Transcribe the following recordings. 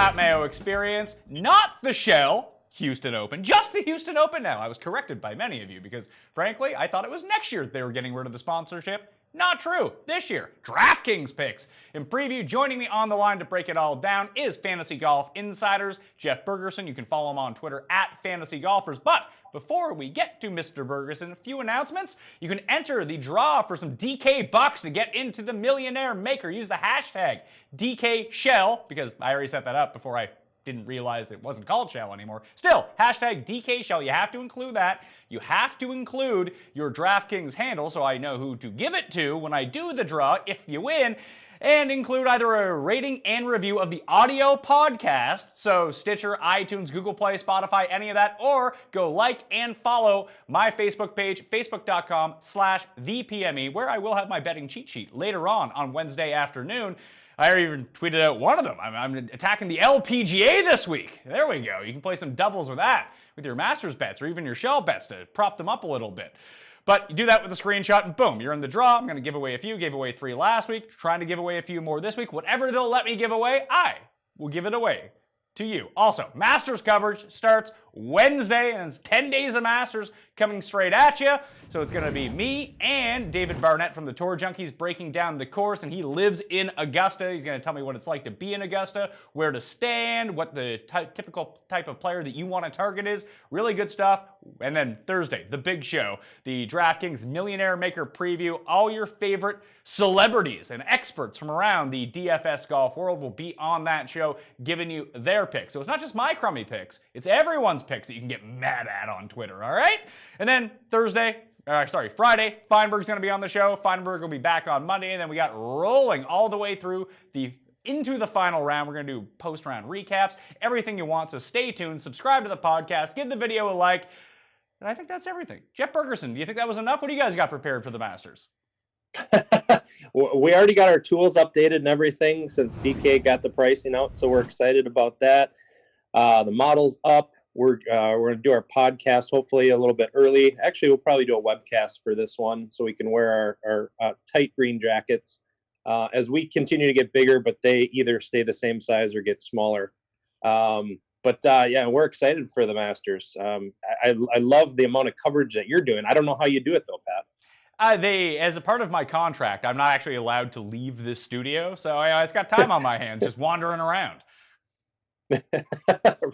Pat Mayo experience, not the Shell Houston Open, just the Houston Open now. I was corrected by many of you because, frankly, I thought it was next year they were getting rid of the sponsorship. Not true. This year, DraftKings picks. In preview, joining me on the line to break it all down is Fantasy Golf Insiders, Jeff Bergerson. You can follow him on Twitter at Fantasy Golfers. But before we get to Mr. Bergerson, a few announcements. You can enter the draw for some DK bucks to get into the Millionaire Maker. Use the hashtag DKShell, because I already set that up before I didn't realize it wasn't called Shell anymore. Still, hashtag DKShell. You have to include that. You have to include your DraftKings handle so I know who to give it to when I do the draw if you win. And include either a rating and review of the audio podcast, so Stitcher, iTunes, Google Play, Spotify, any of that, or go like and follow my Facebook page, facebook.com/thepme, where I will have my betting cheat sheet later on Wednesday afternoon. I even tweeted out one of them. I'm attacking the LPGA this week. There we go. You can play some doubles with that, with your Masters bets or even your Shell bets to prop them up a little bit. But you do that with a screenshot and boom, you're in the draw. I'm going to give away a few. Gave away 3 last week. Trying to give away a few more this week. Whatever they'll let me give away, I will give it away to you. Also, Masters coverage starts Wednesday, and it's 10 days of Masters coming straight at you. So it's going to be me and David Barnett from the Tour Junkies breaking down the course, and he lives in Augusta. He's going to tell me what it's like to be in Augusta, where to stand, what the typical type of player that you want to target is. Really good stuff. And then Thursday, the big show, the DraftKings Millionaire Maker preview. All your favorite celebrities and experts from around the DFS golf world will be on that show giving you their picks. So it's not just my crummy picks, it's everyone's picks that you can get mad at on Twitter, all right? And then Friday, Feinberg's going to be on the show. Feinberg will be back on Monday, and then we got rolling all the way through into the final round. We're going to do post-round recaps, everything you want, so stay tuned, subscribe to the podcast, give the video a like, and I think that's everything. Jeff Bergerson, do you think that was enough? What do you guys got prepared for the Masters? We already got our tools updated and everything since DK got the pricing out, so we're excited about that. The model's up. We're going to do our podcast hopefully a little bit early. Actually, we'll probably do a webcast for this one so we can wear our tight green jackets as we continue to get bigger, but they either stay the same size or get smaller. Yeah, we're excited for the Masters. I love the amount of coverage that you're doing. I don't know how you do it though, Pat. As a part of my contract, I'm not actually allowed to leave this studio, so it's got time on my hands just wandering around.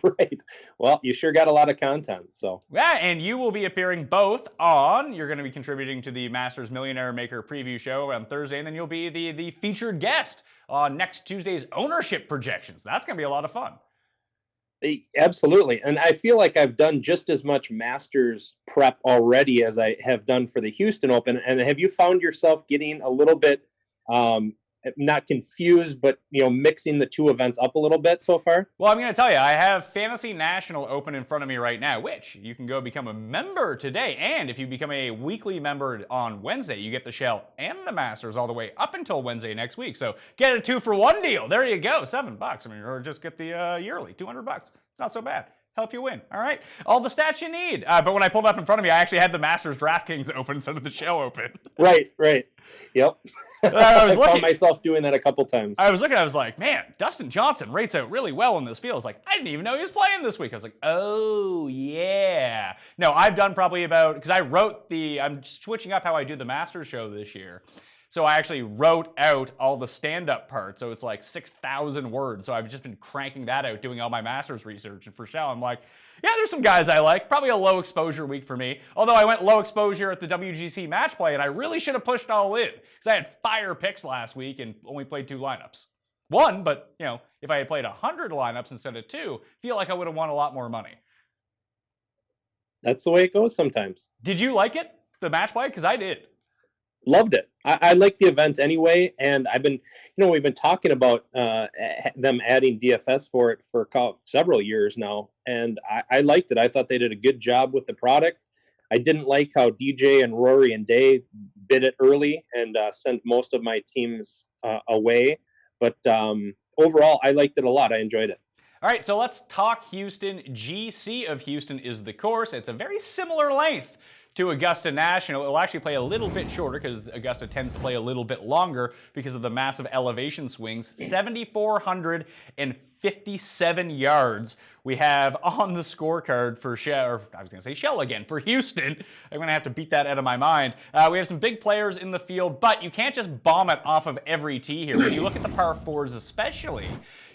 Right. Well, you sure got a lot of content, so. Yeah, and you will be appearing both on, you're going to be contributing to the Masters Millionaire Maker preview show on Thursday, and then you'll be the featured guest on next Tuesday's ownership projections. That's going to be a lot of fun. Absolutely. And I feel like I've done just as much Masters prep already as I have done for the Houston Open. And have you found yourself getting a little bit not confused, but mixing the two events up a little bit so far? Well, I'm going to tell you, I have Fantasy National open in front of me right now, which you can go become a member today. And if you become a weekly member on Wednesday, you get the Shell and the Masters all the way up until Wednesday next week. So get a 2-for-1 deal. There you go, $7. I mean, or just get the yearly, $200. It's not so bad. Help you win. All right. All the stats you need. But when I pulled up in front of me, I actually had the Masters DraftKings open instead of the Shell open. Right. Yep. I found myself doing that a couple times. I was looking, I was like, man, Dustin Johnson rates out really well in this field. I was like, I didn't even know he was playing this week. I was like, oh, yeah. No, I've done probably because I'm switching up how I do the Masters show this year. So I actually wrote out all the stand-up parts. So it's like 6,000 words. So I've just been cranking that out, doing all my Masters research. And for Shell, I'm like, yeah, there's some guys I like. Probably a low exposure week for me. Although I went low exposure at the WGC match play, and I really should have pushed all in. Because I had fire picks last week and only played 2 lineups. One, but if I had played 100 lineups instead of 2, I feel like I would have won a lot more money. That's the way it goes sometimes. Did you like it, the match play? Because I did. Loved it. I like the event anyway, and I've been, we've been talking about them adding DFS for it for several years now, and I liked it. I thought they did a good job with the product. I didn't like how DJ and Rory and Day bid it early and sent most of my teams away, but overall, I liked it a lot. I enjoyed it. All right, so let's talk Houston. GC of Houston is the course. It's a very similar length to Augusta National. It will actually play a little bit shorter because Augusta tends to play a little bit longer because of the massive elevation swings. 7,457 yards we have on the scorecard for Shell again, for Houston. I'm going to have to beat that out of my mind. We have some big players in the field, but you can't just bomb it off of every tee here. When you look at the par fours especially,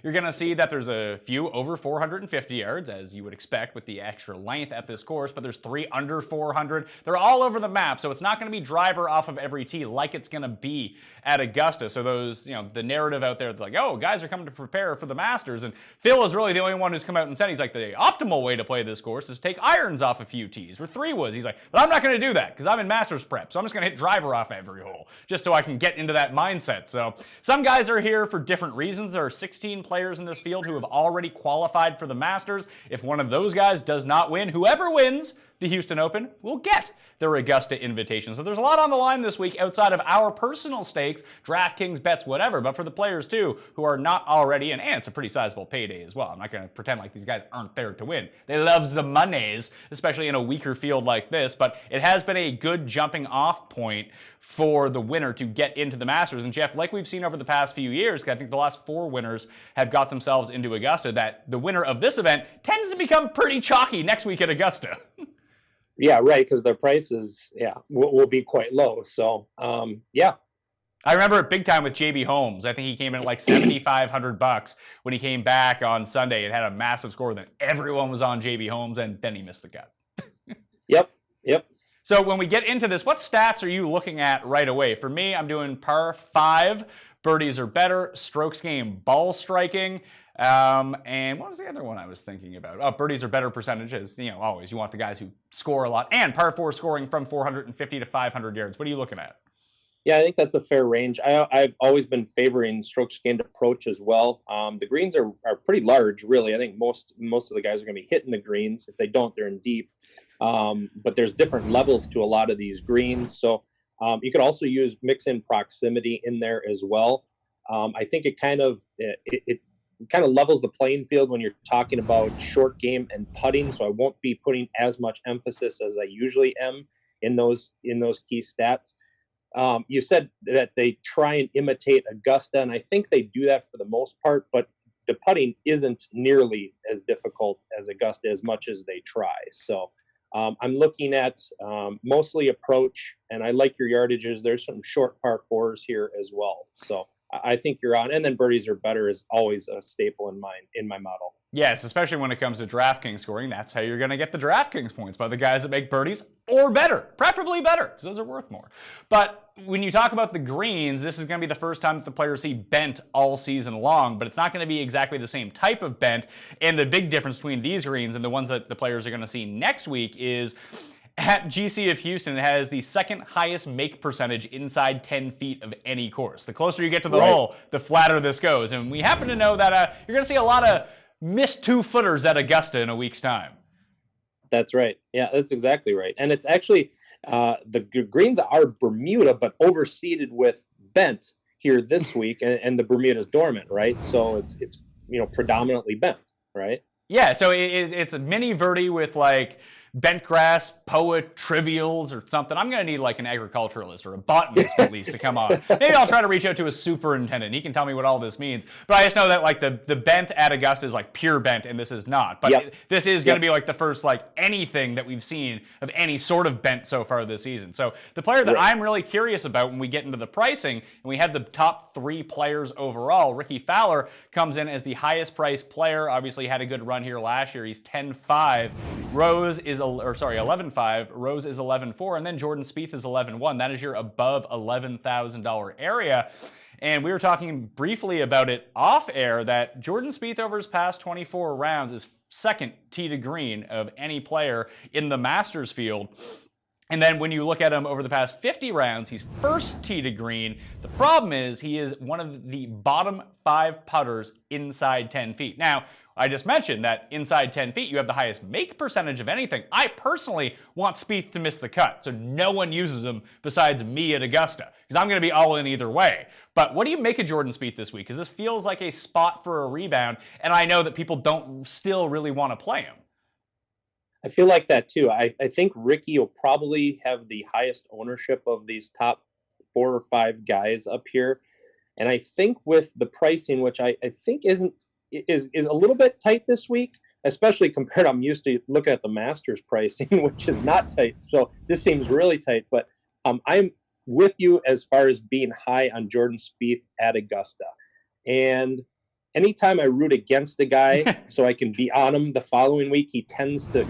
you're going to see that there's a few over 450 yards, as you would expect with the extra length at this course, but there's 3 under 400. They're all over the map, so it's not going to be driver off of every tee like it's going to be at Augusta. So those, the narrative out there, like, oh, guys are coming to prepare for the Masters, and Phil is really the only one who's come out and said, he's like, the optimal way to play this course is take irons off a few tees, or 3 woods. He's like, but I'm not going to do that because I'm in Masters prep, so I'm just going to hit driver off every hole, just so I can get into that mindset. So some guys are here for different reasons. There are 16 players in this field who have already qualified for the Masters. If one of those guys does not win, whoever wins the Houston Open will get their Augusta invitation. So there's a lot on the line this week outside of our personal stakes, DraftKings bets, whatever, but for the players too who are not already, and it's a pretty sizable payday as well. I'm not going to pretend like these guys aren't there to win. They loves the monies, especially in a weaker field like this, but it has been a good jumping off point for the winner to get into the Masters. And Jeff, like we've seen over the past few years, I think the last 4 winners have got themselves into Augusta, that the winner of this event tends to become pretty chalky next week at Augusta. Yeah, right, because their prices, will be quite low. So, yeah. I remember it big time with JB Holmes. I think he came in at like $7,500 when he came back on Sunday and had a massive score. Then everyone was on JB Holmes, and then he missed the cut. Yep. So when we get into this, what stats are you looking at right away? For me, I'm doing par 5, birdies are better, strokes gained, ball striking. And what was the other one I was thinking about? Oh, birdies are better percentages. Always you want the guys who score a lot. And par 4 scoring from 450 to 500 yards. What are you looking at? Yeah, I think that's a fair range. I've always been favoring strokes gained approach as well. The greens are pretty large, really. I think most of the guys are going to be hitting the greens. If they don't, they're in deep. But there's different levels to a lot of these greens. So you could also use mix-in proximity in there as well. I think it kind of levels the playing field when you're talking about short game and putting. So I won't be putting as much emphasis as I usually am in those key stats. You said that they try and imitate Augusta, and I think they do that for the most part, but the putting isn't nearly as difficult as Augusta as much as they try. So I'm looking at mostly approach, and I like your yardages. There's some short par 4s here as well. So I think you're on. And then birdies are better is always a staple in my model. Yes, especially when it comes to DraftKings scoring. That's how you're going to get the DraftKings points, by the guys that make birdies or better, preferably better, because those are worth more. But when you talk about the greens, this is going to be the first time that the players see bent all season long, but it's not going to be exactly the same type of bent. And the big difference between these greens and the ones that the players are going to see next week is at GC of Houston, it has the second highest make percentage inside 10 feet of any course. The closer you get to the hole, the flatter this goes. And we happen to know that you're going to see a lot of missed 2-footers at Augusta in a week's time. That's right. Yeah, that's exactly right. And it's actually, the greens are Bermuda, but overseeded with bent here this week, and the Bermuda's dormant, right? So it's predominantly bent, right? Yeah, so it's a mini verde with like bent grass, poet, trivials, or something. I'm going to need like an agriculturalist or a botanist at least to come on. Maybe I'll try to reach out to a superintendent. He can tell me what all this means. But I just know that like the bent at Augusta is like pure bent, and this is not. But this is going to be like the first like anything that we've seen of any sort of bent so far this season. So the player that I'm really curious about when we get into the pricing, and we have the top 3 players overall, Ricky Fowler comes in as the highest priced player. Obviously had a good run here last year. He's 10-5. Rose is 11.5. Rose is 11.4, and then Jordan Spieth is 11.1. That is your above $11,000 area. And we were talking briefly about it off air that Jordan Spieth over his past 24 rounds is second tee to green of any player in the Masters field. And then when you look at him over the past 50 rounds, he's first tee to green. The problem is he is one of the bottom 5 putters inside 10 feet. Now, I just mentioned that inside 10 feet, you have the highest make percentage of anything. I personally want Spieth to miss the cut, so no one uses him besides me at Augusta, because I'm going to be all in either way. But what do you make of Jordan Spieth this week? Because this feels like a spot for a rebound, and I know that people don't still really want to play him. I feel like that too. I think Ricky will probably have the highest ownership of these top 4 or 5 guys up here. And I think with the pricing, which I think is a little bit tight this week, especially compared, I'm used to looking at the Masters pricing, which is not tight. So this seems really tight. But I'm with you as far as being high on Jordan Spieth at Augusta. And anytime I root against a guy so I can be on him the following week, he tends to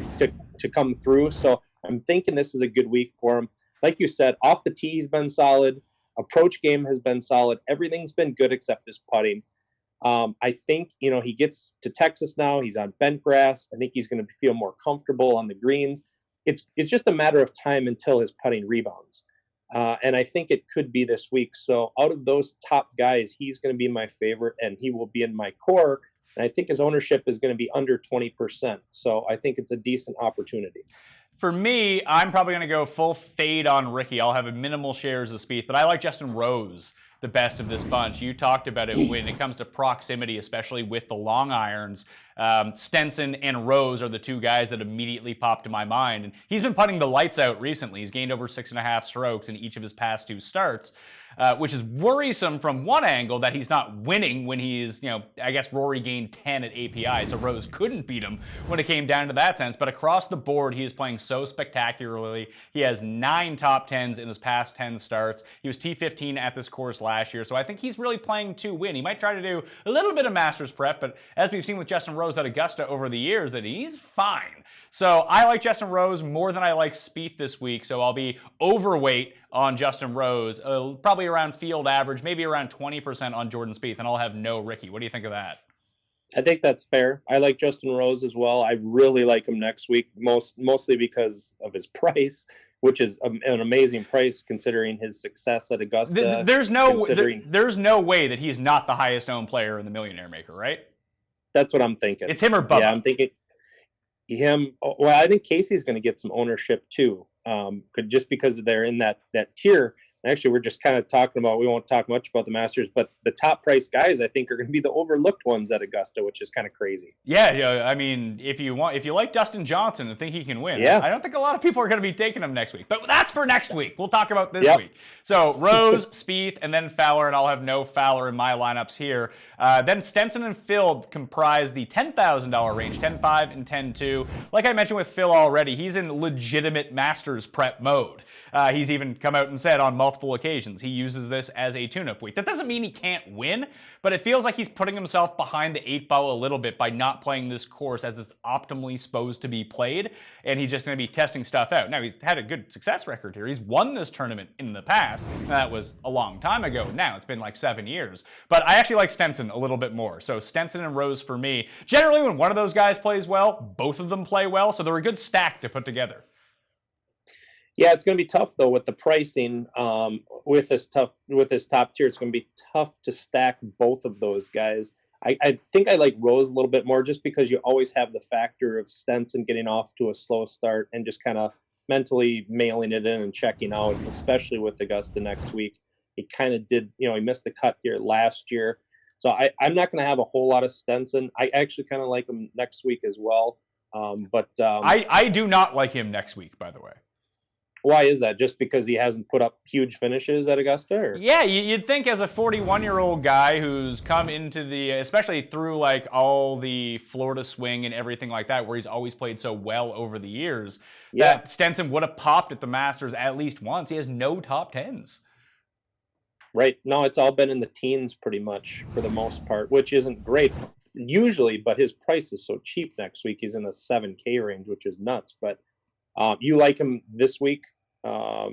come through. So I'm thinking this is a good week for him. Like you said, off the tee, he's been solid. Approach game has been solid. Everything's been good except his putting. I think, he gets to Texas now. He's on bent grass. I think he's going to feel more comfortable on the greens. It's just a matter of time until his putting rebounds. And I think it could be this week. So out of those top guys, he's going to be my favorite, and he will be in my core. And I think his ownership is going to be under 20%. So I think it's a decent opportunity. For me, I'm probably going to go full fade on Ricky. I'll have a minimal shares of Spieth, but I like Justin Rose the best of this bunch. You talked about it when it comes to proximity, especially with the long irons. Stenson and Rose are the two guys that immediately popped to my mind. And he's been putting the lights out recently. He's gained over 6.5 strokes in each of his past 2 starts, which is worrisome from one angle that he's not winning when he's, I guess Rory gained 10 at API, so Rose couldn't beat him when it came down to that sense. But across the board, he is playing so spectacularly. He has 9 top 10s in his past 10 starts. He was T15 at this course last year, so I think he's really playing to win. He might try to do a little bit of Masters prep, but as we've seen with Justin Rose at Augusta over the years, that he's fine. So I like Justin Rose more than I like Spieth this week, so I'll be overweight on Justin Rose, probably around field average, maybe around 20% on Jordan Spieth, and I'll have no Ricky. What do you think of that? I think that's fair. I like Justin Rose as well. I really like him next week, mostly because of his price, which is an amazing price considering his success at Augusta. There's no way that he's not the highest owned player in the Millionaire Maker, right? That's what I'm thinking. It's him or Bubba. Yeah, I'm thinking him. Well, I think Casey's going to get some ownership too, just because they're in that tier. Actually, we're just kind of talking about, we won't talk much about the Masters, but the top price guys, I think, are going to be the overlooked ones at Augusta, which is kind of crazy. Yeah. I mean, if you like Dustin Johnson and think he can win, I don't think a lot of people are going to be taking him next week. But that's for next week. We'll talk about this week. So Rose, Spieth, and then Fowler, and I'll have no Fowler in my lineups here. Then Stenson and Phil comprise the $10,000 range, 10.5 and 10.2. Like I mentioned with Phil already, he's in legitimate Masters prep mode. He's even come out and said on multiple occasions he uses this as a tune-up week. That doesn't mean he can't win, but it feels like he's putting himself behind the 8 ball a little bit by not playing this course as it's optimally supposed to be played, and he's just going to be testing stuff out. Now, he's had a good success record here. He's won this tournament in the past. Now, that was a long time ago now. It's been like 7 years. But I actually like Stenson a little bit more. So Stenson and Rose for me. Generally, when one of those guys plays well, both of them play well, so they're a good stack to put together. Yeah, it's going to be tough though with the pricing. With this top tier, it's going to be tough to stack both of those guys. I think I like Rose a little bit more just because you always have the factor of Stenson getting off to a slow start and just kind of mentally mailing it in and checking out, especially with Augusta next week. He kind of did, he missed the cut here last year. So I'm not going to have a whole lot of Stenson. I actually kind of like him next week as well. I do not like him next week, by the way. Why is that? Just because he hasn't put up huge finishes at Augusta? Or? Yeah, you'd think as a 41-year-old guy who's come into especially through like all the Florida swing and everything like that, where he's always played so well over the years, that Stenson would have popped at the Masters at least once. He has no top 10s. Right. No, it's all been in the teens pretty much for the most part, which isn't great usually, but his price is so cheap next week. He's in the 7K range, which is nuts. But you like him this week more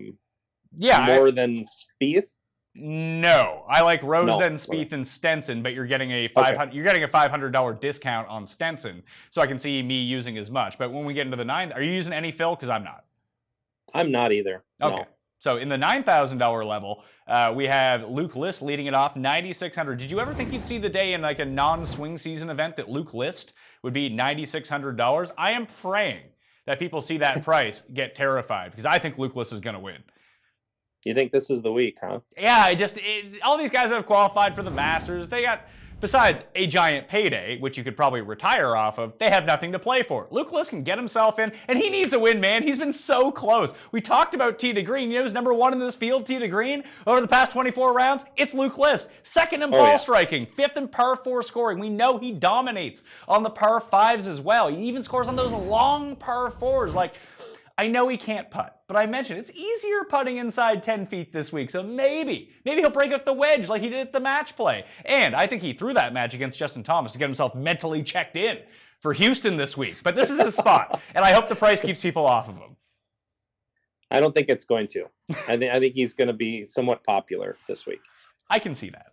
than Spieth? No, I like Rose then Spieth and Stenson, but you're getting a $500 discount on Stenson, so I can see me using as much. But when we get into the 9, are you using any Phil? Because I'm not. I'm not either. Okay. No. So in the $9,000 level, we have Luke List leading it off, 9,600. Did you ever think you'd see the day in like a non-swing season event that Luke List would be $9,600? I am praying that people see that price, get terrified, because I think Luke List is going to win. You think this is the week, huh? Yeah, all these guys that have qualified for the Masters, they got Besides a giant payday, which you could probably retire off of, they have nothing to play for. Luke List can get himself in, and he needs a win, man. He's been so close. We talked about tee to green. You know who's number one in this field, tee to green, over the past 24 rounds? It's Luke List. Second in ball striking, fifth in par 4 scoring. We know he dominates on the par 5s as well. He even scores on those long par 4s. Like, I know he can't putt, but I mentioned it's easier putting inside 10 feet this week, so maybe he'll break up the wedge like he did at the match play. And I think he threw that match against Justin Thomas to get himself mentally checked in for Houston this week. But this is his spot, and I hope the price keeps people off of him. I don't think it's going to. I think he's going to be somewhat popular this week. I can see that.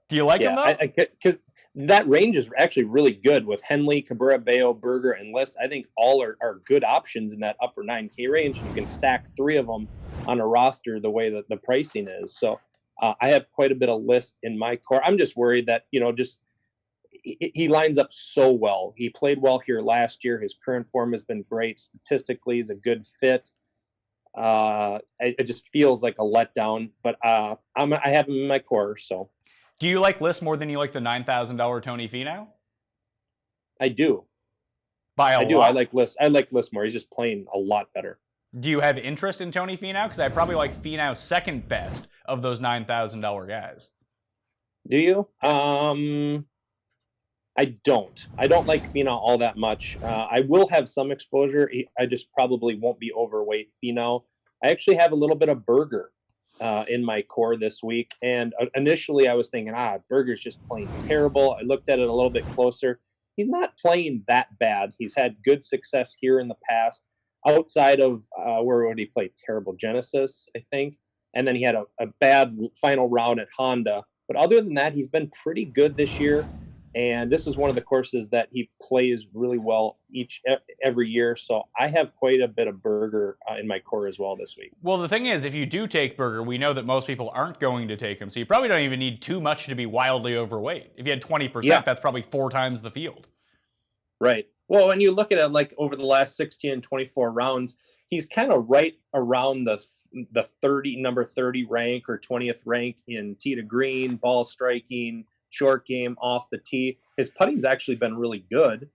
Do you like him, though? Because that range is actually really good with Henley, Cabrera Bello, Berger, and List. I think all are good options in that upper 9K range. You can stack 3 of them on a roster the way that the pricing is. So I have quite a bit of List in my core. I'm just worried that, he lines up so well. He played well here last year. His current form has been great. Statistically, he's a good fit. It just feels like a letdown, but I have him in my core, so. Do you like List more than you like the $9,000 Tony Finau? I do. By a lot? I like List. I like List more. He's just playing a lot better. Do you have interest in Tony Finau? Because I probably like Finau second best of those $9,000 guys. Do you? I don't. I don't like Finau all that much. I will have some exposure. I just probably won't be overweight Finau. I actually have a little bit of Berger in my core this week. And initially I was thinking, Berger's just playing terrible. I looked at it a little bit closer. He's not playing that bad. He's had good success here in the past, outside of where would he play? Terrible Genesis, I think. And then he had a bad final round at Honda. But other than that, he's been pretty good this year. And this is one of the courses that he plays really well every year. So I have quite a bit of Berger in my core as well this week. Well, the thing is, if you do take Berger, we know that most people aren't going to take him. So you probably don't even need too much to be wildly overweight. If you had 20%, that's probably 4 times the field. Right. Well, when you look at it like over the last 16 and 24 rounds, he's kind of right around the number 30 rank or 20th rank in tee to green, ball striking, short game, off the tee. His putting's actually been really good.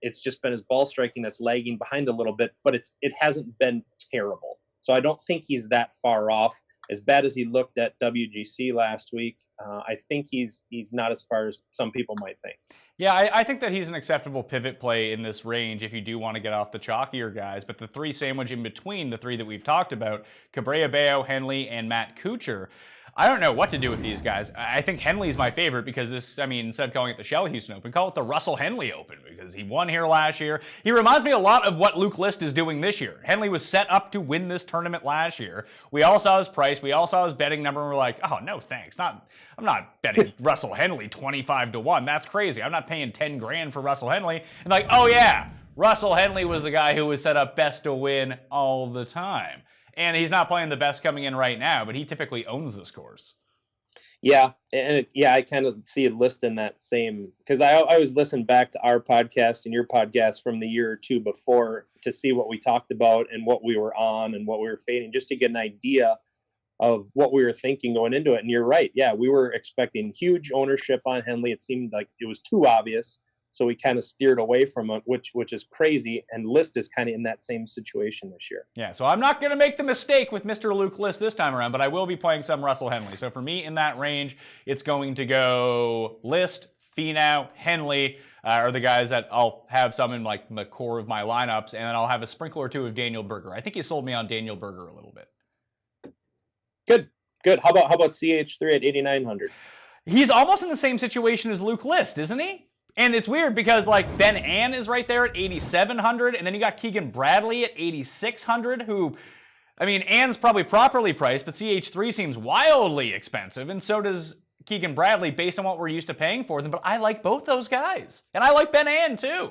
It's just been his ball striking that's lagging behind a little bit, but it hasn't been terrible. So I don't think he's that far off. As bad as he looked at WGC last week, I think he's not as far as some people might think. Yeah, I think that he's an acceptable pivot play in this range if you do want to get off the chalkier guys. But the 3 sandwich in between, the 3 that we've talked about, Cabrera Bello, Henley, and Matt Kuchar, I don't know what to do with these guys. I think Henley's my favorite because instead of calling it the Shell Houston Open, call it the Russell Henley Open because he won here last year. He reminds me a lot of what Luke List is doing this year. Henley was set up to win this tournament last year. We all saw his price. We all saw his betting number, and we're like, oh, no, thanks. I'm not betting Russell Henley 25-1. That's crazy. I'm not paying 10 grand for Russell Henley. And like, oh, yeah, Russell Henley was the guy who was set up best to win all the time. And he's not playing the best coming in right now, but he typically owns this course. Yeah, and I kind of see a list in that same, because I always listen back to our podcast and your podcast from the year or two before to see what we talked about and what we were on and what we were fading, just to get an idea of what we were thinking going into it. And you're right. Yeah, we were expecting huge ownership on Henley. It seemed like it was too obvious. So we kind of steered away from it, which is crazy. And List is kind of in that same situation this year. Yeah, so I'm not going to make the mistake with Mr. Luke List this time around, but I will be playing some Russell Henley. So for me in that range, it's going to go List, Finau, Henley are the guys that I'll have some in like the core of my lineups, and then I'll have a sprinkle or 2 of Daniel Berger. I think you sold me on Daniel Berger a little bit. Good. How about CH3 at 8,900? He's almost in the same situation as Luke List, isn't he? And it's weird because like Ben Ann is right there at 8,700, and then you got Keegan Bradley at 8,600, who, I mean, Ann's probably properly priced, but CH3 seems wildly expensive, and so does Keegan Bradley based on what we're used to paying for them. But I like both those guys, and I like Ben Ann too.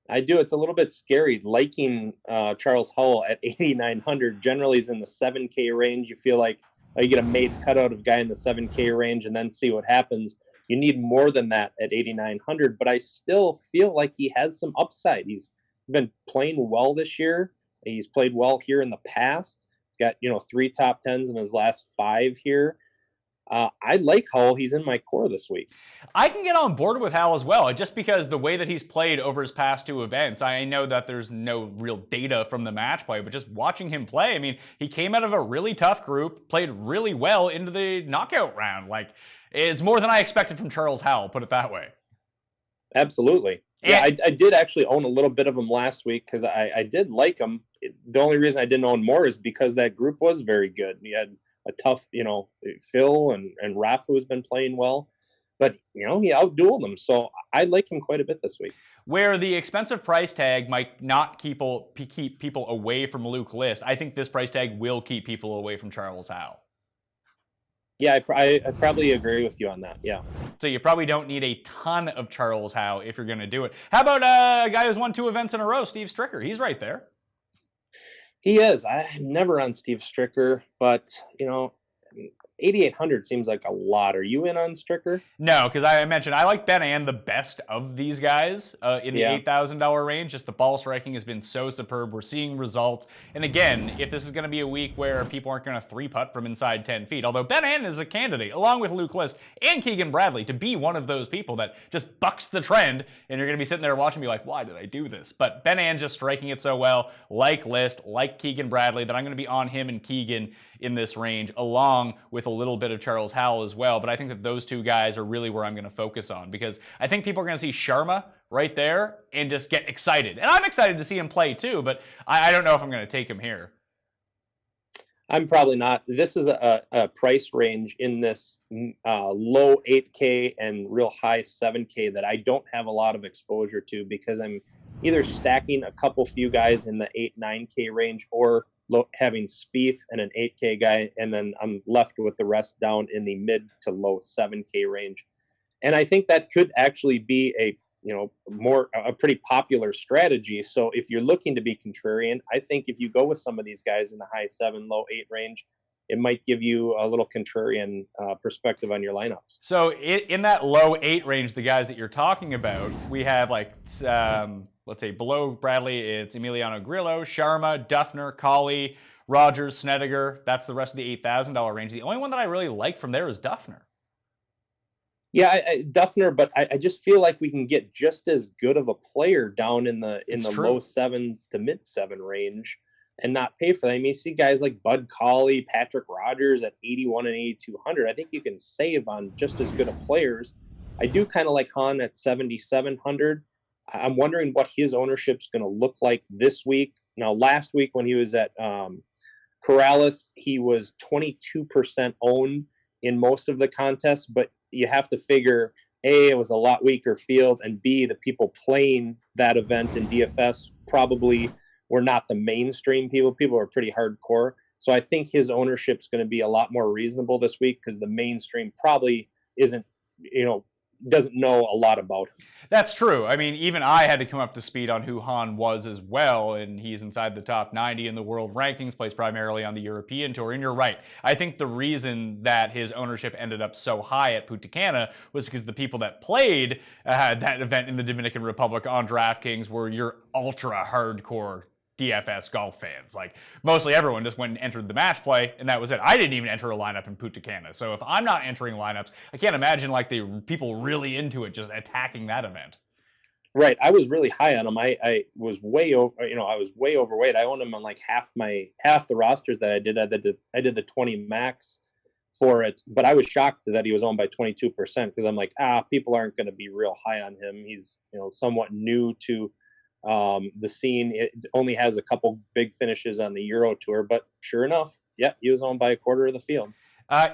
I do. It's a little bit scary liking Charles Howell at 8,900. Generally, he's in the 7K range. You feel like you get a made cutout of guy in the 7K range and then see what happens. You need more than that at 8,900, but I still feel like he has some upside. He's been playing well this year. He's played well here in the past. He's got, 3 top 10s in his last 5 here. I like Hull. He's in my core this week. I can get on board with Hal as well, just because the way that he's played over his past two events. I know that there's no real data from the match play, but just watching him play, I mean, he came out of a really tough group, played really well into the knockout round. Like, it's more than I expected from Charles Howell, put it that way. Absolutely. Yeah, I did actually own a little bit of him last week because I did like him. The only reason I didn't own more is because that group was very good. We had a tough, Phil and Raf, who has been playing well. But, he outdueled them. So I like him quite a bit this week. Where the expensive price tag might not keep people away from Luke List, I think this price tag will keep people away from Charles Howell. Yeah, I probably agree with you on that. Yeah. So you probably don't need a ton of Charles Howell if you're going to do it. How about a guy who's won 2 events in a row, Steve Stricker? He's right there. He is. I'm never on Steve Stricker, but 8,800 seems like a lot. Are you in on Stricker? No, because I mentioned I like Ben Ann the best of these guys in the $8,000 range. Just the ball striking has been so superb. We're seeing results. And again, if this is going to be a week where people aren't going to 3-putt from inside 10 feet, although Ben Ann is a candidate, along with Luke List and Keegan Bradley, to be one of those people that just bucks the trend, and you're going to be sitting there watching me like, why did I do this? But Ben Ann just striking it so well, like List, like Keegan Bradley, that I'm going to be on him and Keegan in this range, along with a little bit of Charles Howell as well. But I think that those two guys are really where I'm going to focus on, because I think people are going to see Sharma right there and just get excited. And I'm excited to see him play too, but I don't know if I'm going to take him here. I'm probably not. This is a price range in this low 8K and real high 7K that I don't have a lot of exposure to, because I'm either stacking a couple few guys in the 8-9K range, or having Spieth and an 8K guy, and then I'm left with the rest down in the mid to low 7K range. And I think that could actually be a pretty popular strategy. So if you're looking to be contrarian, I think if you go with some of these guys in the high 7, low 8 range, it might give you a little contrarian perspective on your lineups. So in that low 8 range, the guys that you're talking about, we have let's say below Bradley, it's Emiliano Grillo, Sharma, Duffner, Colley, Rogers, Snedeker. That's the rest of the $8,000 range. The only one that I really like from there is Duffner. Yeah, Duffner, but I just feel like we can get just as good of a player down in the low 7s to mid 7 range and not pay for that. I mean, you see guys like Bud Colley, Patrick Rogers at 81 and 8,200. I think you can save on just as good of players. I do kind of like Hahn at 7,700. I'm wondering what his ownership's going to look like this week. Now, last week when he was at Corrales, he was 22% owned in most of the contests, but you have to figure, A, it was a lot weaker field, and B, the people playing that event in DFS probably were not the mainstream people. People were pretty hardcore. So I think his ownership's going to be a lot more reasonable this week, because the mainstream probably doesn't know a lot about him. That's true. I mean, even I had to come up to speed on who Hahn was as well, and he's inside the top 90 in the world rankings, plays primarily on the European Tour. And you're right. I think the reason that his ownership ended up so high at Punta Cana was because the people that played that event in the Dominican Republic on DraftKings were your ultra hardcore DFS golf fans. Like, mostly everyone just went and entered the match play, and that was it. I didn't even enter a lineup in Punta Cana. So if I'm not entering lineups, I can't imagine like the people really into it just attacking that event. Right. I was really high on him. I was way over, I was way overweight. I owned him on like half the rosters that I did. I did the 20 max for it, but I was shocked that he was owned by 22%, because I'm like, people aren't going to be real high on him. He's, somewhat new to the scene. It only has a couple big finishes on the Euro Tour, but sure enough, he was owned by a quarter of the field.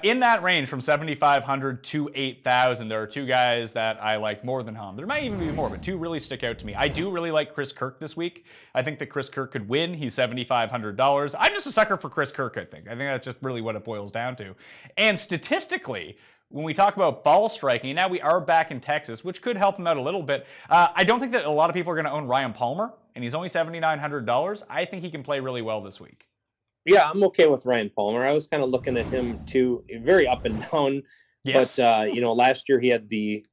In that range from 7,500 to 8,000, there are two guys that I like more than Hahn. There might even be more, but two really stick out to me. I do really like Chris Kirk this week. I think that Chris Kirk could win. He's $7,500. I'm just a sucker for Chris Kirk, I think. I think that's just really what it boils down to. And statistically, when we talk about ball striking, now we are back in Texas, which could help him out a little bit. I don't think that a lot of people are going to own Ryan Palmer, and he's only $7,900. I think he can play really well this week. Yeah, I'm okay with Ryan Palmer. I was kind of looking at him too, very up and down. Yes. But last year he had the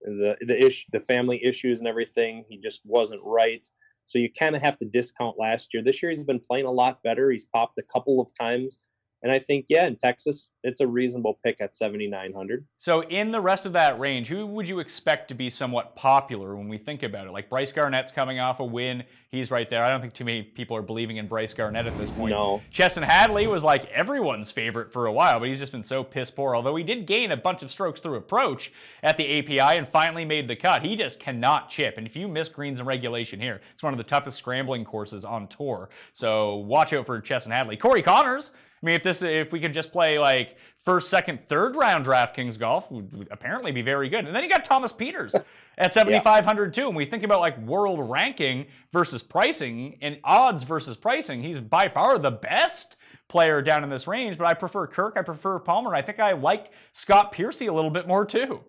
family issues and everything. He just wasn't right. So you kind of have to discount last year. This year he's been playing a lot better. He's popped a couple of times. And I think, yeah, in Texas, it's a reasonable pick at 7,900. So in the rest of that range, who would you expect to be somewhat popular when we think about it? Like Bryce Garnett's coming off a win. He's right there. I don't think too many people are believing in Bryce Garnett at this point. No. Chesson Hadley was like everyone's favorite for a while, but he's just been so piss poor. Although he did gain a bunch of strokes through approach at the API and finally made the cut. He just cannot chip. And if you miss greens in regulation here, it's one of the toughest scrambling courses on tour. So watch out for Chesson Hadley. Corey Connors. I mean, if we could just play like first, second, third round DraftKings golf, would apparently be very good. And then you got Thomas Peters at 7,500 too. And we think about like world ranking versus pricing and odds versus pricing. He's by far the best player down in this range. But I prefer Kirk. I prefer Palmer. I think I like Scott Piercy a little bit more too.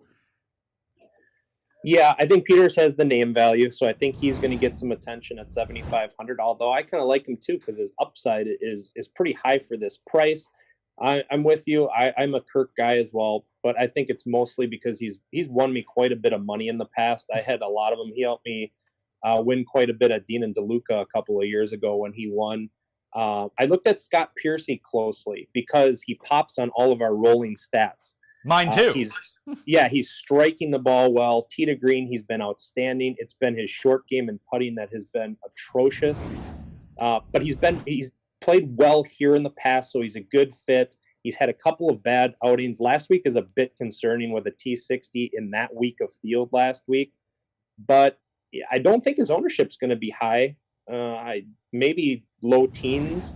Yeah, I think Peters has the name value, so I think he's going to get some attention at 7,500. Although I kind of like him too because his upside is pretty high for this price. I'm with you. I'm a Kirk guy as well, but I think it's mostly because he's won me quite a bit of money in the past. I had a lot of them. He helped me win quite a bit at Dean and DeLuca a couple of years ago when he won. I looked at Scott Piercy closely because he pops on all of our rolling stats. Mine too. He's striking the ball well. Tee to green, he's been outstanding. It's been his short game and putting that has been atrocious. But he's played well here in the past, so he's a good fit. He's had a couple of bad outings. Last week is a bit concerning with a T60 in that week of field last week. But I don't think his ownership's going to be high. Maybe low teens.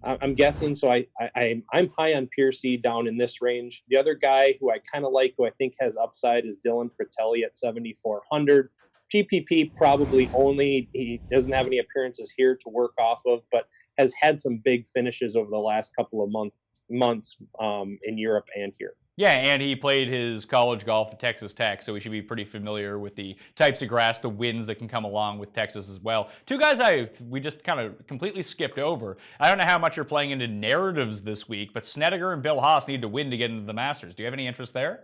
I'm guessing. So I'm high on Piercy down in this range. The other guy who I kind of like, who I think has upside, is Dylan Fratelli at 7,400. GPP probably only. He doesn't have any appearances here to work off of, but has had some big finishes over the last couple of months in Europe and here. Yeah, and he played his college golf at Texas Tech, so we should be pretty familiar with the types of grass, the winds that can come along with Texas as well. Two guys we just kind of completely skipped over. I don't know how much you're playing into narratives this week, but Snedeker and Bill Haas need to win to get into the Masters. Do you have any interest there?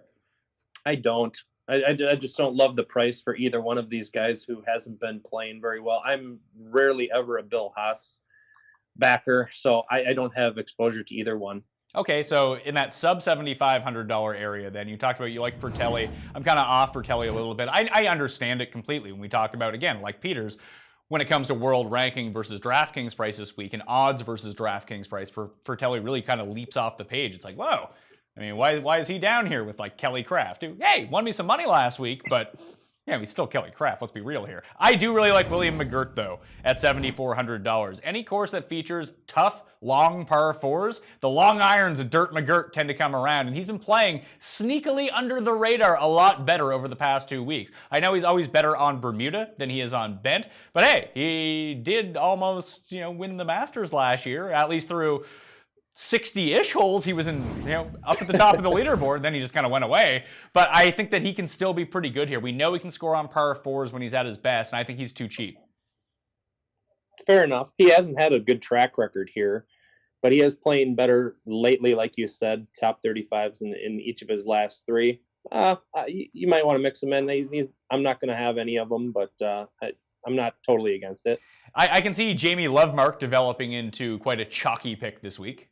I don't. I just don't love the price for either one of these guys who hasn't been playing very well. I'm rarely ever a Bill Haas backer, so I don't have exposure to either one. Okay, so in that sub $7,500 area, then you talked about you like Fratelli. I'm kind of off Fratelli a little bit. I understand it completely when we talk about, again, like Peters, when it comes to world ranking versus DraftKings price this week and odds versus DraftKings price, for Fratelli really kind of leaps off the page. It's like, whoa. I mean, why is he down here with like Kelly Craft? Dude, hey, won me some money last week, but yeah, he's still Kelly Craft. Let's be real here. I do really like William McGirt, though, at $7,400. Any course that features tough, long par fours, the long irons of Dirt McGirt tend to come around, and he's been playing sneakily under the radar a lot better over the past 2 weeks. I know he's always better on Bermuda than he is on Bent, but hey, he did almost, win the Masters last year, at least through 60-ish holes. He was in, up at the top of the leaderboard, then he just kind of went away. But I think that he can still be pretty good here. We know he can score on par fours when he's at his best, and I think he's too cheap. Fair enough. He hasn't had a good track record here, but he is playing better lately, like you said, top 35s in each of his last three. You might want to mix them in. I'm not going to have any of them, but I'm not totally against it. I can see Jamie Lovemark developing into quite a chalky pick this week.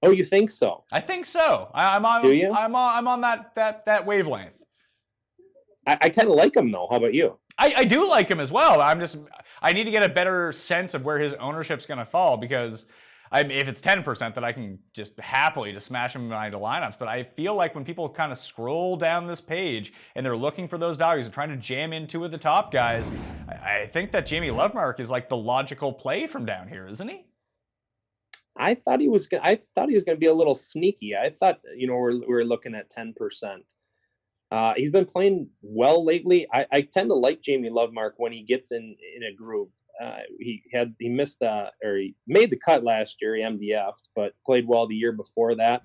Oh, you think so? I think so. I'm on. Do you? I'm on that wavelength. I kind of like him though. How about you? I do like him as well. I need to get a better sense of where his ownership's going to fall, because if it's 10%, then I can just happily just smash him into lineups. But I feel like when people kind of scroll down this page and they're looking for those values and trying to jam in two of the top guys, I think that Jamie Lovemark is like the logical play from down here, isn't he? I thought he was going to be a little sneaky. I thought, we're looking at 10%. He's been playing well lately. I tend to like Jamie Lovemark when he gets in a groove. He made the cut last year. He MDF'd, but played well the year before that.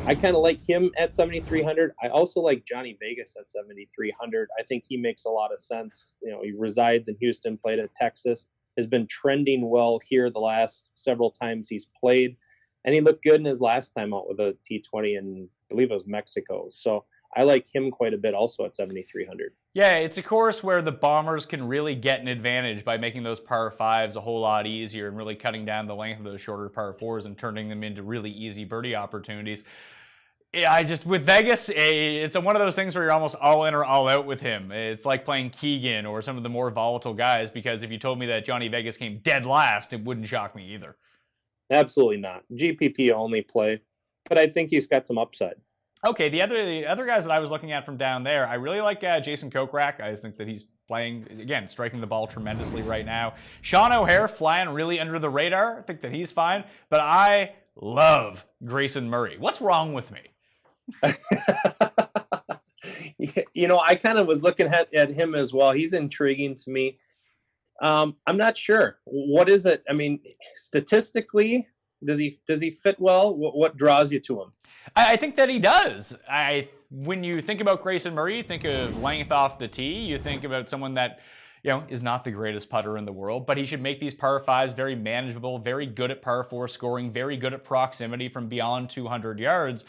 I kind of like him at 7,300. I also like Johnny Vegas at 7,300. I think he makes a lot of sense. He resides in Houston, played at Texas, has been trending well here the last several times he's played, and he looked good in his last time out with a T20 in, I believe it was Mexico. So I like him quite a bit also at 7,300. Yeah, it's a course where the Bombers can really get an advantage by making those par fives a whole lot easier and really cutting down the length of those shorter par fours and turning them into really easy birdie opportunities. Yeah, with Vegas, it's one of those things where you're almost all in or all out with him. It's like playing Keegan or some of the more volatile guys, because if you told me that Johnny Vegas came dead last, it wouldn't shock me either. Absolutely not. GPP only play, but I think he's got some upside. Okay, the other guys that I was looking at from down there, I really like Jason Kokrak. I just think that he's playing, again, striking the ball tremendously right now. Sean O'Hare flying really under the radar. I think that he's fine, but I love Grayson Murray. What's wrong with me? I kind of was looking at him as well. He's intriguing to me. I'm not sure. What is it? I mean, statistically, does he fit well? What draws you to him? I think that he does. When you think about Grayson Murray, you think of length off the tee. You think about someone that, is not the greatest putter in the world, but he should make these par fives very manageable, very good at par four scoring, very good at proximity from beyond 200 yards.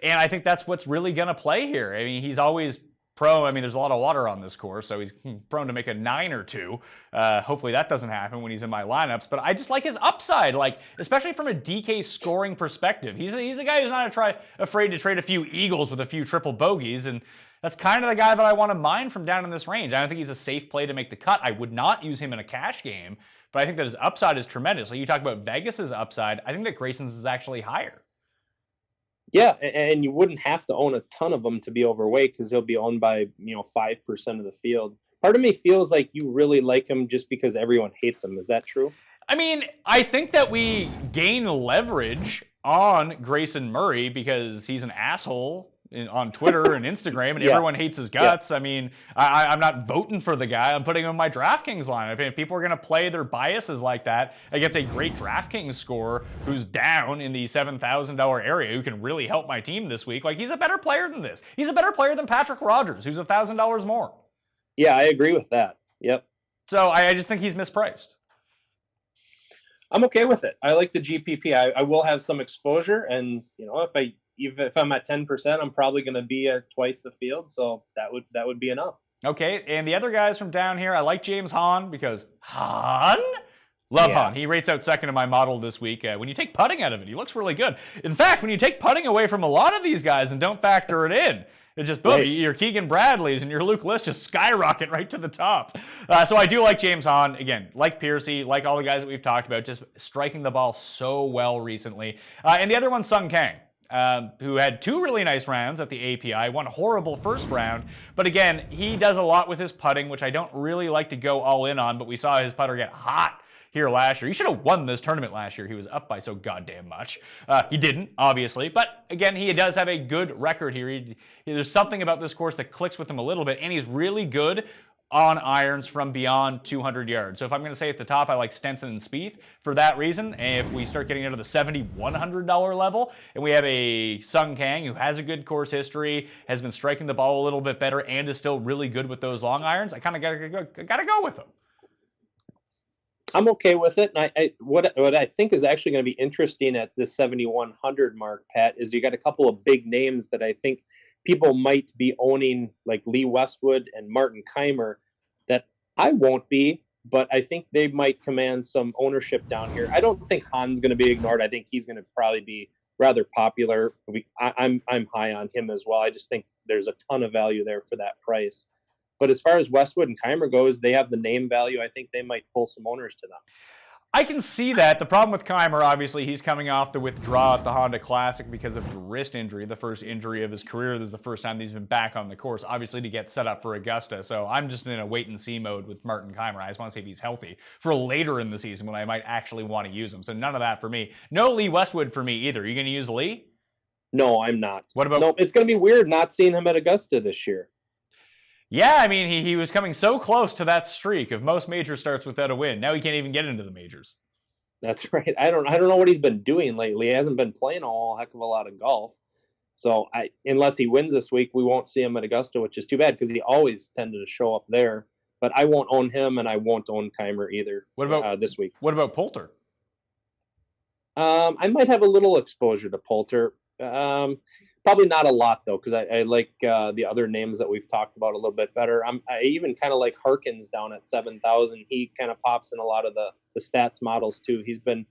And I think that's what's really going to play here. I mean, he's always prone. I mean, there's a lot of water on this course, so he's prone to make a 9 or 2. Hopefully that doesn't happen when he's in my lineups. But I just like his upside, especially from a DK scoring perspective. He's a guy who's not afraid to trade a few eagles with a few triple bogeys, and that's kind of the guy that I want to mine from down in this range. I don't think he's a safe play to make the cut. I would not use him in a cash game, but I think that his upside is tremendous. Like you talk about Vegas's upside, I think that Grayson's is actually higher. Yeah, and you wouldn't have to own a ton of them to be overweight because he'll be owned by 5% of the field. Part of me feels like you really like him just because everyone hates him. Is that true? I mean, I think that we gain leverage on Grayson Murray because he's an asshole on Twitter and Instagram, and everyone hates his guts. Yeah. I mean, I'm not voting for the guy. I'm putting him in my DraftKings lineup. And if people are going to play their biases like that against a great DraftKings scorer who's down in the $7,000 area, who can really help my team this week, he's a better player than this. He's a better player than Patrick Rogers, who's $1,000 more. Yeah, I agree with that. Yep. So I just think he's mispriced. I'm okay with it. I like the GPP. I will have some exposure, and if I'm at 10%, I'm probably going to be at twice the field, so that would be enough. Okay, and the other guys from down here, I like James Hahn because Hahn? Love Hahn. He rates out second in my model this week. When you take putting out of it, he looks really good. In fact, when you take putting away from a lot of these guys and don't factor it in, it just, boom, your Keegan Bradleys and your Luke List just skyrocket right to the top. So I do like James Hahn. Again, like Piercy, like all the guys that we've talked about, just striking the ball so well recently. And the other one's Sung Kang. Who had 2 really nice rounds at the API, 1 horrible first round. But again, he does a lot with his putting, which I don't really like to go all in on, but we saw his putter get hot here last year. He should have won this tournament last year. He was up by so goddamn much. He didn't, obviously, but again, he does have a good record here. There's something about this course that clicks with him a little bit, and he's really good on irons from beyond 200 yards. So if I'm going to say at the top, I like Stenson and Spieth for that reason. And if we start getting into the $7,100 level, and we have a Sung Kang who has a good course history, has been striking the ball a little bit better, and is still really good with those long irons, I kind of gotta go with him. I'm okay with it. And what I think is actually going to be interesting at this 7,100 mark, Pat, is you got a couple of big names that I think people might be owning, like Lee Westwood and Martin Keimer, that I won't be, but I think they might command some ownership down here. I don't think Hahn's going to be ignored. I think he's going to probably be rather popular. I'm high on him as well. I just think there's a ton of value there for that price. But as far as Westwood and Keimer goes, they have the name value. I think they might pull some owners to them. I can see that. The problem with Keimer, obviously, he's coming off the withdrawal at the Honda Classic because of the wrist injury, the first injury of his career. This is the first time he's been back on the course, obviously, to get set up for Augusta. So I'm just in a wait-and-see mode with Martin Keimer. I just want to see if he's healthy for later in the season when I might actually want to use him. So none of that for me. No Lee Westwood for me either. Are you going to use Lee? No, I'm not. What about? No, it's going to be weird not seeing him at Augusta this year. Yeah, I mean, he was coming so close to that streak of most major starts without a win. Now he can't even get into the majors. That's right. I don't know what he's been doing lately. He hasn't been playing a whole heck of a lot of golf. So unless he wins this week, we won't see him at Augusta, which is too bad because he always tended to show up there. But I won't own him, and I won't own Keimer either. What about this week? What about Poulter? I might have a little exposure to Poulter. Probably not a lot though, because I like the other names that we've talked about a little bit better. I even kind of like Harkins down at 7,000. He kind of pops in a lot of the stats models too. He's been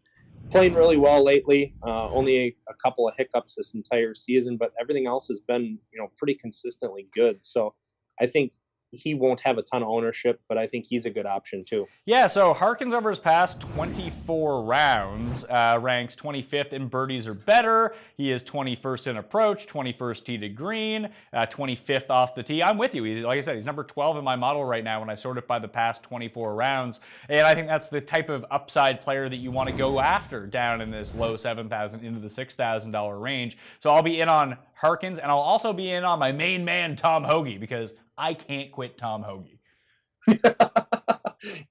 playing really well lately. Only a couple of hiccups this entire season, but everything else has been pretty consistently good. So I think he won't have a ton of ownership, but I think he's a good option too. Yeah, so Harkins over his past 24 rounds ranks 25th in birdies or better. He is 21st in approach, 21st tee to green, 25th off the tee. I'm with you. Like I said, he's number 12 in my model right now when I sort it by the past 24 rounds. And I think that's the type of upside player that you want to go after down in this low $7,000 into the $6,000 range. So I'll be in on Harkins, and I'll also be in on my main man, Tom Hoge, because I can't quit Tom Hoge.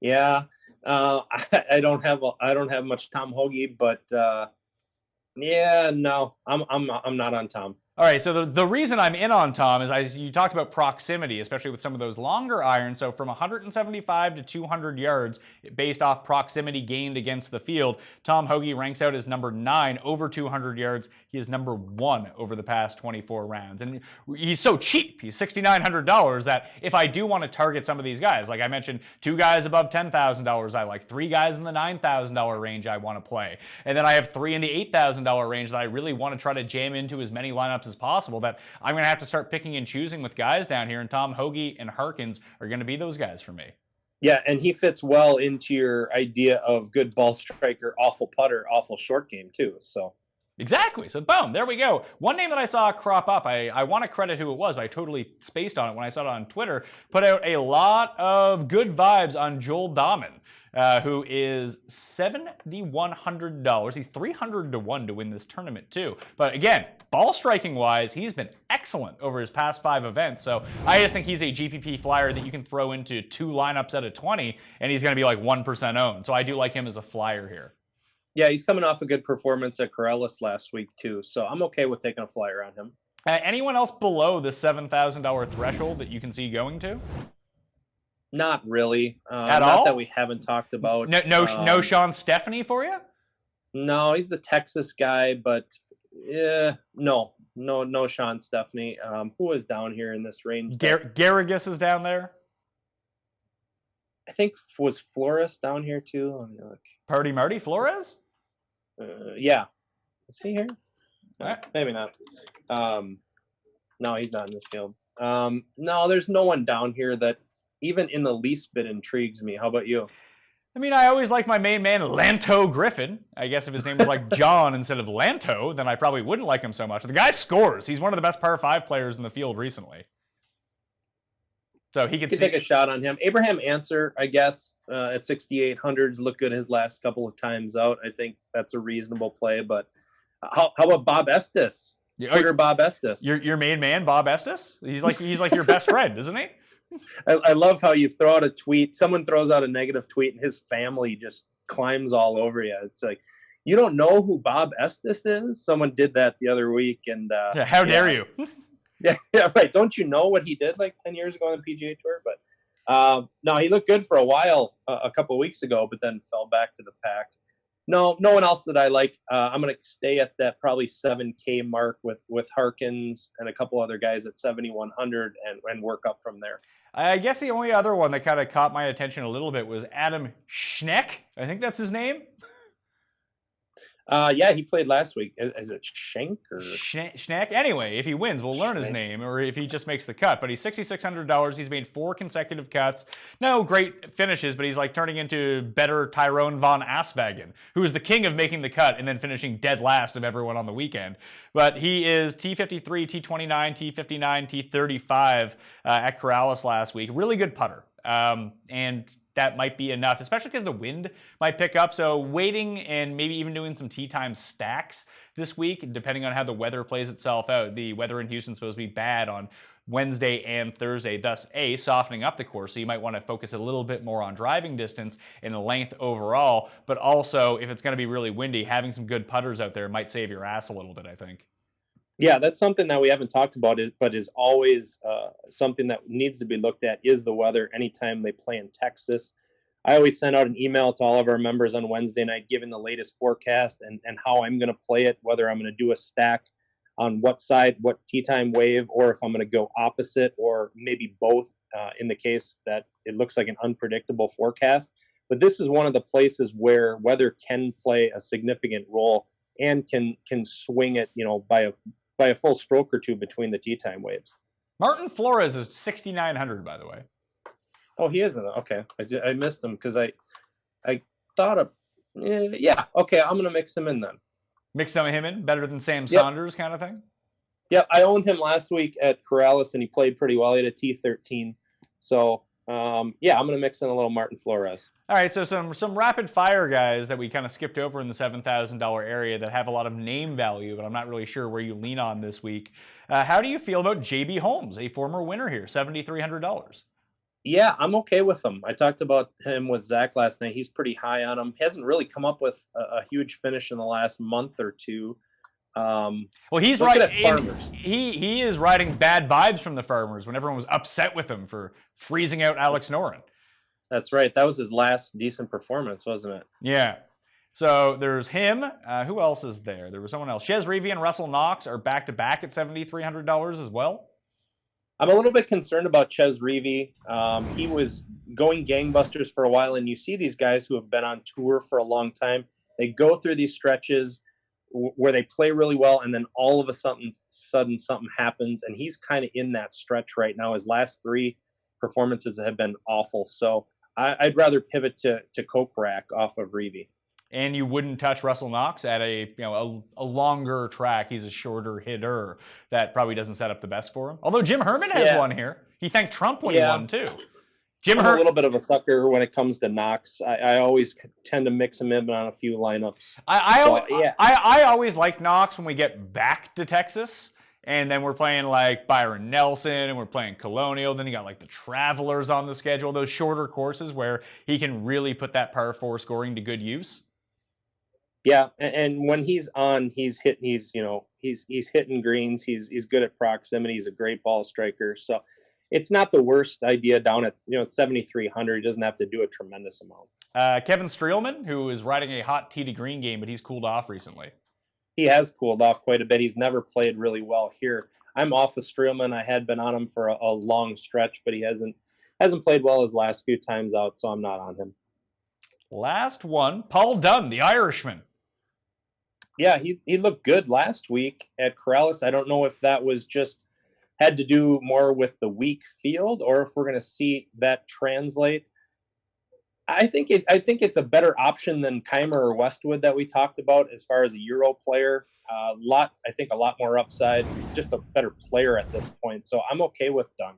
Yeah, I don't have much Tom Hoge, but yeah, no, I'm not on Tom. All right, so the reason I'm in on Tom is you talked about proximity, especially with some of those longer irons. So from 175 to 200 yards, based off proximity gained against the field, Tom Hoge ranks out as number 9 over 200 yards. He is number 1 over the past 24 rounds. And he's so cheap. He's $6,900 that if I do want to target some of these guys, like I mentioned, 2 guys above $10,000 I like, 3 guys in the $9,000 range I want to play. And then I have 3 in the $8,000 range that I really want to try to jam into as many lineups as possible, that I'm going to have to start picking and choosing with guys down here, and Tom Hoge and Harkins are going to be those guys for me. Yeah, and he fits well into your idea of good ball striker, awful putter, awful short game too. So exactly. So boom, there we go. One name that I saw crop up, I want to credit who it was, but I totally spaced on it when I saw it on Twitter, put out a lot of good vibes on Joel Dahman, who is $7,100. He's 300 to 1 to win this tournament too. But again, ball striking wise, he's been excellent over his past 5 events. So I just think he's a GPP flyer that you can throw into 2 lineups out of 20, and he's going to be like 1% owned. So I do like him as a flyer here. Yeah, he's coming off a good performance at Corellis last week too. So I'm okay with taking a flyer on him. Anyone else below the $7,000 threshold that you can see going to? Not really. At all? Not that we haven't talked about. No Sean Stephanie for you? No, he's the Texas guy, but no Sean Stephanie. Who is down here in this range? Garrigus is down there. I think was Flores down here too. Let me look. Party Marty Flores? Yeah. Is he here? Right. Maybe not. No, he's not in this field. No, there's no one down here that even in the least bit intrigues me. How about you? I mean, I always like my main man, Lanto Griffin. I guess if his name was like John instead of Lanto, then I probably wouldn't like him so much. The guy scores. He's one of the best par 5 players in the field recently. So he could take a shot on him. Abraham Answer, I guess, at 6,800s looked good his last couple of times out. I think that's a reasonable play. But how about Bob Estes? Bob Estes. Your main man, Bob Estes? He's like your best friend, isn't he? I love how you throw out a tweet. Someone throws out a negative tweet, and his family just climbs all over you. It's like, you don't know who Bob Estes is? Someone did that the other week, and how dare you? Yeah, right. Don't you know what he did like 10 years ago on the PGA Tour? But no, he looked good for a while a couple of weeks ago, but then fell back to the pack. No one else that I like. I'm going to stay at that probably 7K mark with Harkins and a couple other guys at 7,100 and work up from there. I guess the only other one that kind of caught my attention a little bit was Adam Schneck. I think that's his name. Yeah, he played last week. Is it Schenk or Schneck? Anyway, if he wins, we'll learn his name, or if he just makes the cut. But he's $6,600. He's made 4 consecutive cuts. No great finishes, but he's like turning into better Tyrone von Aswagen, who is the king of making the cut and then finishing dead last of everyone on the weekend. But he is T53, T29, T59, T35 at Corrales last week. Really good putter. And that might be enough, especially because the wind might pick up. So waiting and maybe even doing some tee time stacks this week, depending on how the weather plays itself out. The weather in Houston is supposed to be bad on Wednesday and Thursday, thus softening up the course. So you might want to focus a little bit more on driving distance and the length overall. But also, if it's going to be really windy, having some good putters out there might save your ass a little bit, I think. Yeah, that's something that we haven't talked about, but is always something that needs to be looked at is the weather anytime they play in Texas. I always send out an email to all of our members on Wednesday night, giving the latest forecast and how I'm going to play it, whether I'm going to do a stack on what side, what tee time wave, or if I'm going to go opposite, or maybe both in the case that it looks like an unpredictable forecast. But this is one of the places where weather can play a significant role and can swing it, by a full stroke or two between the tee time waves. Martin Flores is 6,900, by the way. Oh, he isn't. Okay, I missed him because I thought of yeah. Okay, I'm gonna mix him in then. Mix some of him in, better than Sam Saunders kind of thing? Yep, I owned him last week at Corrales, and he played pretty well. He had a T13. So, I'm going to mix in a little Martin Flores. All right, so some rapid fire guys that we kind of skipped over in the $7,000 area that have a lot of name value, but I'm not really sure where you lean on this week. How do you feel about J.B. Holmes, a former winner here, $7,300? Yeah, I'm okay with him. I talked about him with Zach last night. He's pretty high on him. He hasn't really come up with a huge finish in the last month or two. Well, he's right. He is riding bad vibes from the Farmers when everyone was upset with him for freezing out Alex Noren. That's right. That was his last decent performance, wasn't it? Yeah. So there's him. Who else is there? There was someone else. Chez Reavie and Russell Knox are back-to-back at $7,300 as well. I'm a little bit concerned about Chez Reavie. He was going gangbusters for a while, and you see these guys who have been on tour for a long time. They go through these stretches where they play really well, and then all of a sudden something happens, and he's kind of in that stretch right now. His last three performances have been awful, so I'd rather pivot to Kokrak off of Reavie. And you wouldn't touch Russell Knox at a longer track. He's a shorter hitter. That probably doesn't set up the best for him. Although Jim Herman has one here. He thanked Trump when he won too. I'm a little bit of a sucker when it comes to Knox. I always tend to mix him in on a few lineups. I always like Knox when we get back to Texas. And then we're playing like Byron Nelson and we're playing Colonial. Then you got like the Travelers on the schedule, those shorter courses where he can really put that par 4 scoring to good use. Yeah, and when he's on, he's hitting greens. He's good at proximity. He's a great ball striker. So it's not the worst idea down at 7,300. He doesn't have to do a tremendous amount. Kevin Streelman, who is riding a hot tee to green game, but he's cooled off recently. He has cooled off quite a bit. He's never played really well here. I'm off of Streelman. I had been on him for a long stretch, but he hasn't played well his last few times out, so I'm not on him. Last one, Paul Dunn, the Irishman. Yeah, he looked good last week at Corrales. I don't know if that was just had to do more with the weak field or if we're going to see that translate. I think it's a better option than Keimer or Westwood that we talked about as far as a Euro player. A lot more upside, just a better player at this point. So I'm okay with Dunn.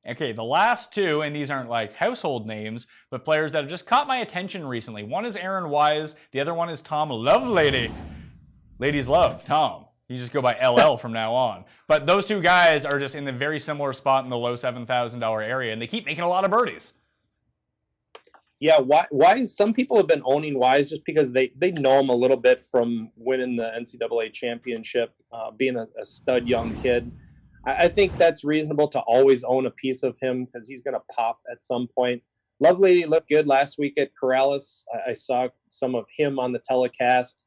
Okay, the last two, and these aren't like household names, but players that have just caught my attention recently. One is Aaron Wise. The other one is Tom Lovelady. Ladies love Tom. You just go by LL from now on. But those two guys are just in the very similar spot in the low $7,000 area, and they keep making a lot of birdies. Yeah, Wise. Some people have been owning Wise just because they know him a little bit from winning the NCAA championship, being a stud young kid. I think that's reasonable to always own a piece of him because he's going to pop at some point. Lovelady looked good last week at Corrales. I saw some of him on the telecast.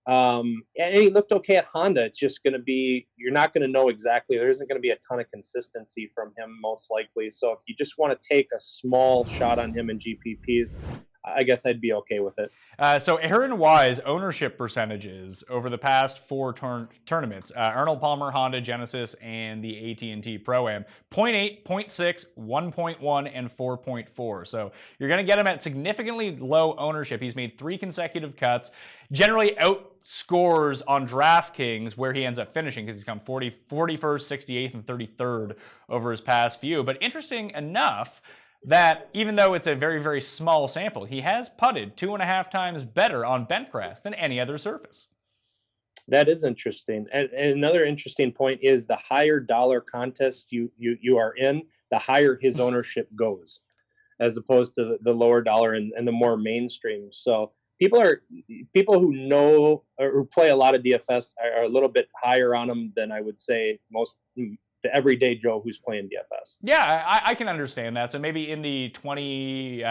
And he looked okay at Honda. It's just going to be, you're not going to know exactly. There isn't going to be a ton of consistency from him, most likely. So if you just want to take a small shot on him in GPPs, I guess I'd be okay with it. So Aaron Wise ownership percentages over the past four tournaments, Arnold Palmer, Honda, Genesis, and the AT&T Pro-Am, 0.8, 0.6, 1.1, and 4.4. So you're going to get him at significantly low ownership. He's made 3 consecutive cuts, generally outscores on DraftKings where he ends up finishing because he's come 41st, 68th, and 33rd over his past few. But interesting enough, that even though it's a very, very small sample, he has putted 2.5 times better on bent grass than any other surface. That is interesting. And another interesting point is the higher dollar contest you are in, the higher his ownership goes, as opposed to the lower dollar and the more mainstream. So people who know or who play a lot of DFS are a little bit higher on him than I would say most everyday Joe who's playing DFS. Yeah, I can understand that. So maybe in the 20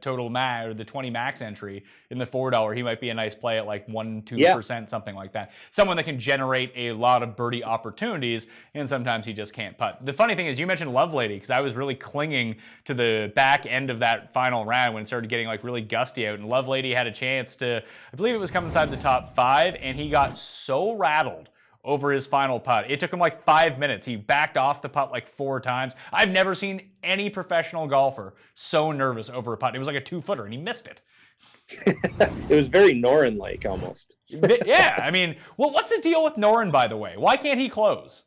total max or the 20 max entry in the $4, he might be a nice play at like 1-2%, something like that. Someone that can generate a lot of birdie opportunities, and sometimes he just can't putt. The funny thing is, you mentioned Lovelady, because I was really clinging to the back end of that final round when it started getting like really gusty out, and Lovelady had a chance to, I believe it was come inside the top 5, and he got so rattled over his final putt. It took him like 5 minutes. He backed off the putt like 4 times. I've never seen any professional golfer so nervous over a putt. It was like a 2-footer, and he missed it. It was very Noren-like almost. Yeah, I mean, well, what's the deal with Noren, by the way? Why can't he close?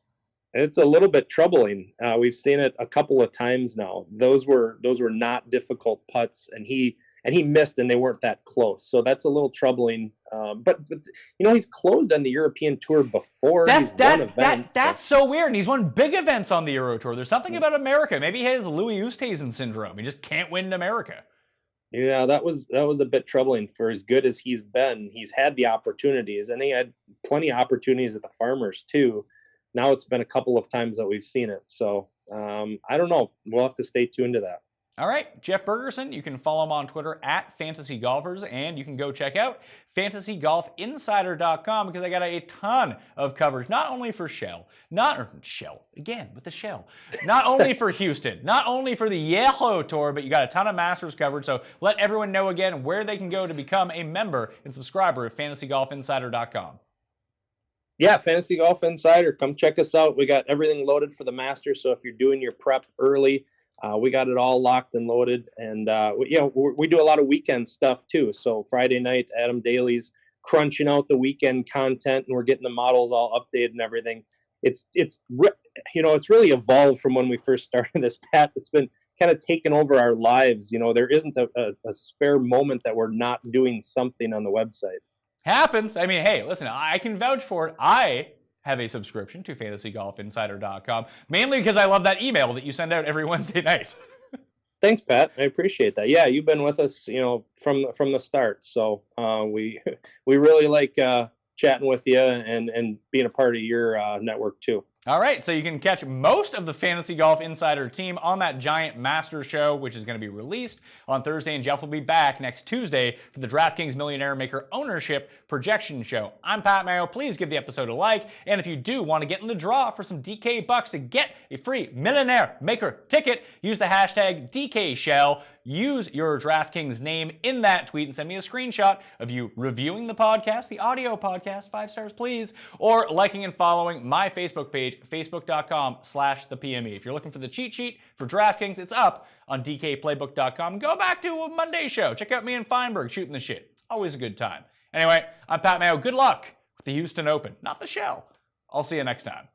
It's a little bit troubling. We've seen it a couple of times now. Those were not difficult putts, and he missed, and they weren't that close. So that's a little troubling. But he's closed on the European Tour before. That's so weird. And he's won big events on the Euro Tour. There's something about America. Maybe he has Louis Oosthuizen syndrome. He just can't win in America. Yeah, that was a bit troubling. For as good as he's been, he's had the opportunities, and he had plenty of opportunities at the Farmers too. Now it's been a couple of times that we've seen it. So I don't know. We'll have to stay tuned to that. All right, Jeff Bergerson, you can follow him on Twitter at Fantasy Golfers, and you can go check out fantasygolfinsider.com because I got a ton of coverage, not only for not only for Houston, not only for the Yellow Tour, but you got a ton of Masters coverage. So let everyone know again where they can go to become a member and subscriber of fantasygolfinsider.com. Yeah, Fantasy Golf Insider, come check us out. We got everything loaded for the Masters, so if you're doing your prep early, we got it all locked and loaded, and we do a lot of weekend stuff too. So Friday night, Adam Daly's crunching out the weekend content, and we're getting the models all updated and everything. It's really evolved from when we first started this, Pat. It's been kind of taken over our lives. There isn't a spare moment that we're not doing something on the website. Happens. I mean, hey, listen, I can vouch for it. I have a subscription to fantasygolfinsider.com, mainly because I love that email that you send out every Wednesday night. Thanks, Pat. I appreciate that. Yeah, you've been with us, from the start. So we really like chatting with you and being a part of your network too. All right, so you can catch most of the Fantasy Golf Insider team on that giant Master Show, which is going to be released on Thursday, and Jeff will be back next Tuesday for the DraftKings Millionaire Maker Ownership Projection Show. I'm Pat Mayo. Please give the episode a like, and if you do want to get in the draw for some DK bucks to get a free Millionaire Maker ticket, use the hashtag DKShell. Use your DraftKings name in that tweet and send me a screenshot of you reviewing the podcast, the audio podcast, 5 stars please, or liking and following my Facebook page, facebook.com/thepme. If you're looking for the cheat sheet for DraftKings, it's up on dkplaybook.com. Go back to a Monday show. Check out me and Feinberg shooting the shit. It's always a good time. Anyway, I'm Pat Mayo. Good luck with the Houston Open, not the Shell. I'll see you next time.